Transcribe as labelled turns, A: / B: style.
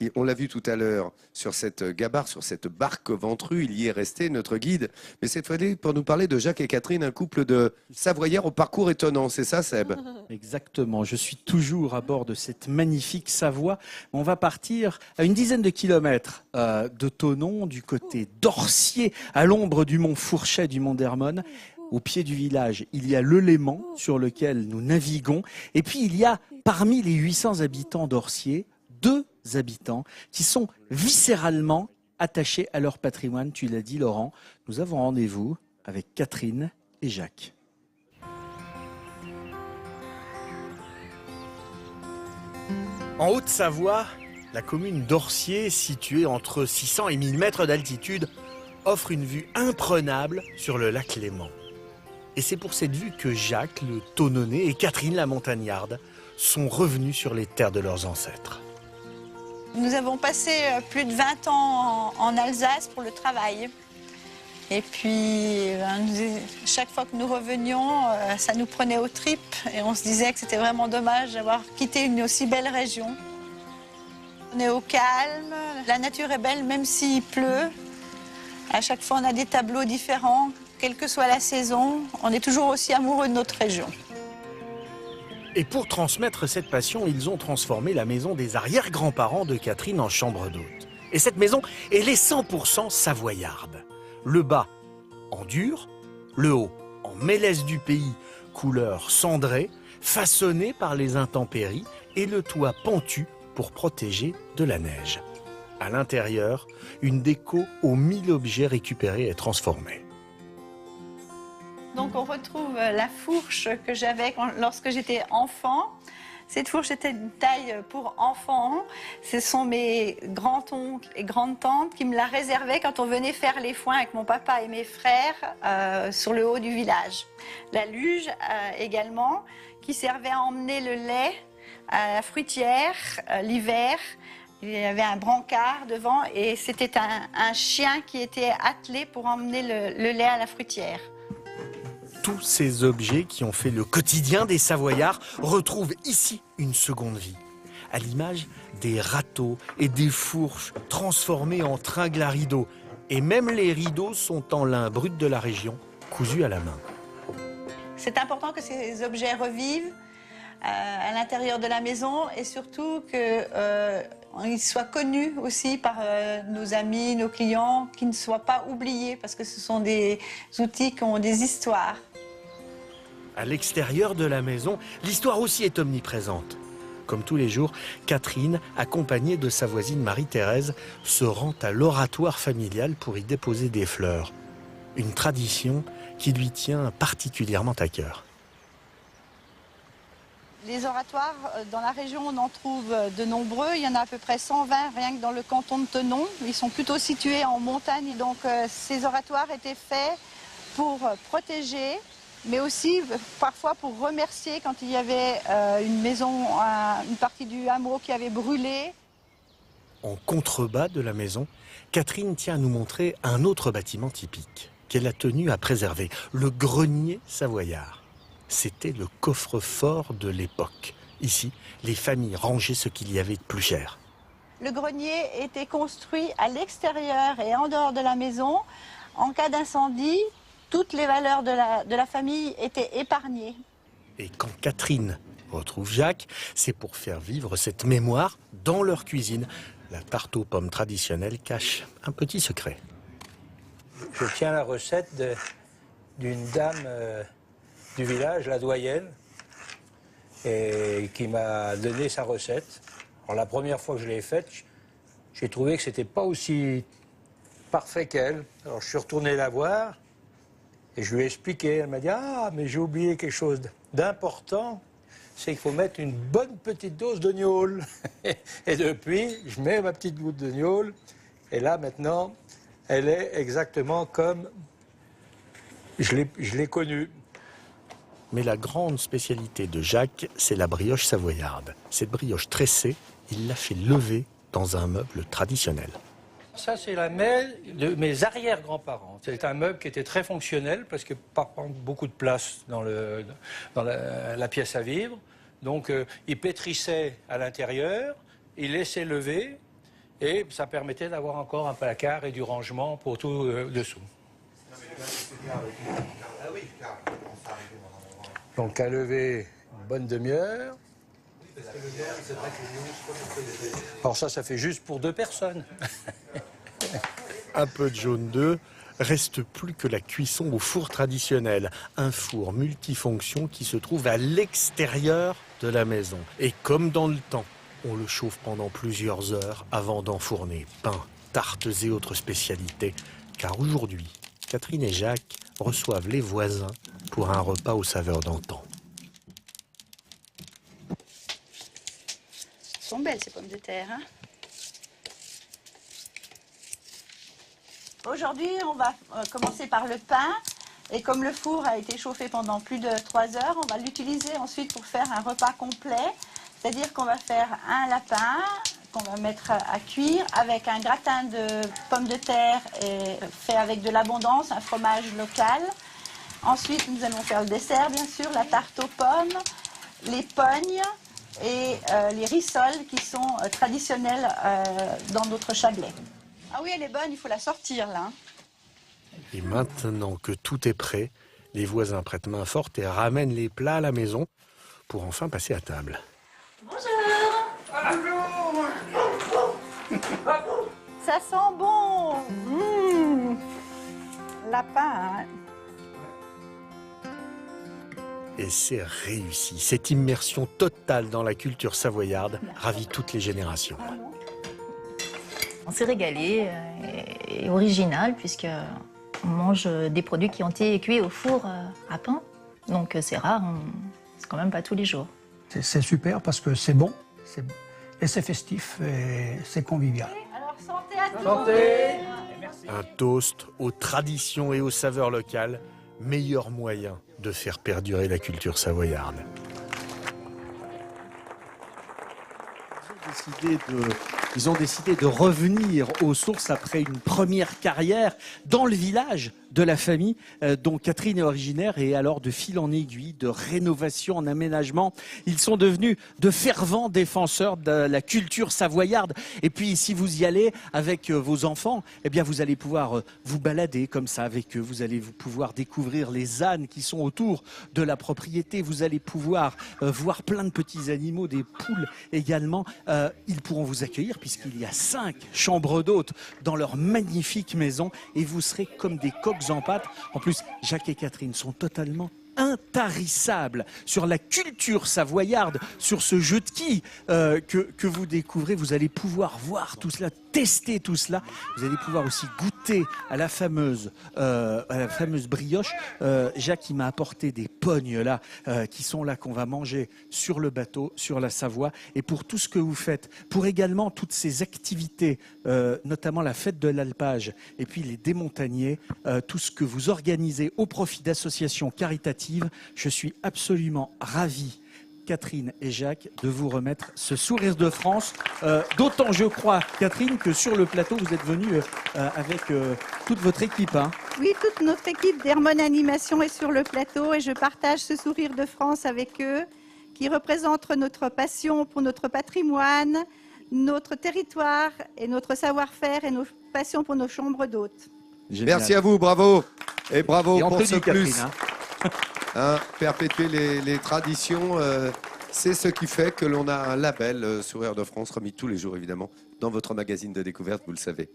A: Et on l'a vu tout à l'heure sur cette gabarre, sur cette barque ventrue, il y est resté, notre guide. Mais cette fois pour nous parler de Jacques et Catherine, un couple de Savoyards au parcours étonnant. C'est ça, Seb?
B: Exactement, je suis toujours à bord de cette magnifique Savoie. On va partir à une dizaine de kilomètres de Thonon, du côté d'Orcier, à l'ombre du mont Fourchet, du mont d'Hermonne. Au pied du village, il y a le Léman sur lequel nous naviguons. Et puis il y a, parmi les 800 habitants d'Orcier, 2 habitants qui sont viscéralement attachés à leur patrimoine. Tu l'as dit, Laurent, nous avons rendez-vous avec Catherine et Jacques. En Haute-Savoie, la commune d'Orcier, située entre 600 et 1000 mètres d'altitude, offre une vue imprenable sur le lac Léman. Et c'est pour cette vue que Jacques, le Thononnais, et Catherine, la montagnarde, sont revenus sur les terres de leurs ancêtres.
C: Nous avons passé plus de 20 ans en Alsace pour le travail. Et puis, chaque fois que nous revenions, ça nous prenait aux tripes. Et on se disait que c'était vraiment dommage d'avoir quitté une aussi belle région. On est au calme, la nature est belle même s'il pleut. À chaque fois, on a des tableaux différents. Quelle que soit la saison, on est toujours aussi amoureux de notre région.
B: Et pour transmettre cette passion, ils ont transformé la maison des arrière-grands-parents de Catherine en chambre d'hôte. Et cette maison, elle est 100% savoyarde. Le bas en dur, le haut en mélèze du pays, couleur cendrée, façonné par les intempéries, et le toit pentu pour protéger de la neige. À l'intérieur, une déco aux 1000 objets récupérés et transformés.
C: Donc on retrouve la fourche que j'avais lorsque j'étais enfant. Cette fourche était une taille pour enfants. Ce sont mes grands-oncles et grandes-tantes qui me la réservaient quand on venait faire les foins avec mon papa et mes frères sur le haut du village. La luge également, qui servait à emmener le lait à la fruitière l'hiver. Il y avait un brancard devant et c'était un chien qui était attelé pour emmener le lait à la fruitière.
B: Tous ces objets qui ont fait le quotidien des Savoyards retrouvent ici une seconde vie. À l'image des râteaux et des fourches transformés en tringles à rideaux. Et même les rideaux sont en lin brut de la région, cousus à la main.
C: C'est important que ces objets revivent à l'intérieur de la maison et surtout qu'ils soient connus aussi par nos amis, nos clients, qu'ils ne soient pas oubliés parce que ce sont des outils qui ont des histoires.
B: À l'extérieur de la maison, l'histoire aussi est omniprésente. Comme tous les jours, Catherine, accompagnée de sa voisine Marie-Thérèse, se rend à l'oratoire familial pour y déposer des fleurs. Une tradition qui lui tient particulièrement à cœur.
C: Les oratoires, dans la région, on en trouve de nombreux. Il y en a à peu près 120 rien que dans le canton de Thonon. Ils sont plutôt situés en montagne. Donc ces oratoires étaient faits pour protéger, mais aussi parfois pour remercier quand il y avait une maison, une partie du hameau qui avait brûlé.
B: En contrebas de la maison, Catherine tient à nous montrer un autre bâtiment typique qu'elle a tenu à préserver, le grenier savoyard. C'était le coffre-fort de l'époque. Ici, les familles rangeaient ce qu'il y avait de plus cher.
C: Le grenier était construit à l'extérieur et en dehors de la maison. En cas d'incendie, toutes les valeurs de la famille étaient épargnées.
B: Et quand Catherine retrouve Jacques, c'est pour faire vivre cette mémoire dans leur cuisine. La tarte aux pommes traditionnelle cache un petit secret.
D: Je tiens la recette d'une dame du village, la doyenne, et qui m'a donné sa recette. Alors, la première fois que je l'ai faite, j'ai trouvé que c'était pas aussi parfait qu'elle. Alors je suis retourné la voir et je lui ai expliqué. Elle m'a dit « Ah, mais j'ai oublié quelque chose d'important, c'est qu'il faut mettre une bonne petite dose de gnôle. » Et depuis, je mets ma petite goutte de gnôle et là maintenant, elle est exactement comme je l'ai connue.
B: Mais la grande spécialité de Jacques, c'est la brioche savoyarde. Cette brioche tressée, il l'a fait lever dans un meuble traditionnel.
D: Ça, c'est la mêle de mes arrière-grands-parents. C'est un meuble qui était très fonctionnel parce que pas prendre beaucoup de place dans la pièce à vivre. Donc, il pétrissait à l'intérieur, il laissait lever Et ça permettait d'avoir encore un placard et du rangement pour tout dessous. Donc à lever une bonne demi-heure. Alors ça fait juste pour 2 personnes.
E: Un peu de jaune d'œuf, reste plus que la cuisson au four traditionnel. Un four multifonction qui se trouve à l'extérieur de la maison. Et comme dans le temps, on le chauffe pendant plusieurs heures avant d'enfourner pain, tartes et autres spécialités. Car aujourd'hui, Catherine et Jacques reçoivent les voisins pour un repas aux saveurs d'antan.
C: Elles sont belles ces pommes de terre. Hein. Aujourd'hui, on va commencer par le pain. Et comme le four a été chauffé pendant plus de 3 heures, on va l'utiliser ensuite pour faire un repas complet. C'est-à-dire qu'on va faire un lapin qu'on va mettre à cuire avec un gratin de pommes de terre et fait avec de l'abondance, un fromage local. Ensuite, nous allons faire le dessert, bien sûr, la tarte aux pommes, les pognes et les rissoles qui sont traditionnels dans notre Chablais. Ah oui, elle est bonne, il faut la sortir là.
E: Et maintenant que tout est prêt, les voisins prêtent main forte et ramènent les plats à la maison pour enfin passer à table.
C: Ça sent bon. Lapin. Hein.
E: Et c'est réussi. Cette immersion totale dans la culture savoyarde ravit toutes les générations.
F: On s'est régalé et original puisque on mange des produits qui ont été cuits au four à pain. Donc c'est rare, c'est quand même pas tous les jours.
G: C'est super parce que c'est bon, et c'est festif et c'est convivial.
C: Alors santé à tous.
B: Santé.
E: Un toast aux traditions et aux saveurs locales, meilleur moyen de faire perdurer la culture savoyarde.
B: Ils ont décidé de revenir aux sources après une première carrière dans le village de la famille dont Catherine est originaire, et alors de fil en aiguille, de rénovation en aménagement, ils sont devenus de fervents défenseurs de la culture savoyarde. Et puis si vous y allez avec vos enfants, eh bien vous allez pouvoir vous balader comme ça avec eux, vous allez pouvoir découvrir les ânes qui sont autour de la propriété, vous allez pouvoir voir plein de petits animaux, des poules également. Ils pourront vous accueillir puisqu'il y a 5 chambres d'hôtes dans leur magnifique maison et vous serez comme des coqs en pâte. En plus, Jacques et Catherine sont totalement intarissables sur la culture savoyarde, sur ce jeu de quilles que vous découvrez. Vous allez pouvoir voir tout cela, tester tout cela. Vous allez pouvoir aussi goûter à la fameuse brioche. Jacques, il m'a apporté des pognes là, qui sont là, qu'on va manger sur le bateau, sur la Savoie. Et pour tout ce que vous faites, pour également toutes ces activités, notamment la fête de l'alpage et puis les démontagnés, tout ce que vous organisez au profit d'associations caritatives, je suis absolument ravi, Catherine et Jacques, de vous remettre ce sourire de France. D'autant, je crois, Catherine, que sur le plateau, vous êtes venue avec toute votre équipe. Hein.
C: Oui, toute notre équipe d'Hermone Animation est sur le plateau et je partage ce sourire de France avec eux qui représente notre passion pour notre patrimoine, notre territoire et notre savoir-faire et nos passions pour nos chambres d'hôtes.
B: Génial.
A: Merci à vous, bravo. Et bravo
B: Et
A: pour
B: entre
A: ce
B: nous,
A: plus.
B: Catherine,
A: Hein, perpétuer les traditions, c'est ce qui fait que l'on a un label Sourire de France remis tous les jours, évidemment, dans votre magazine de découverte, vous le savez.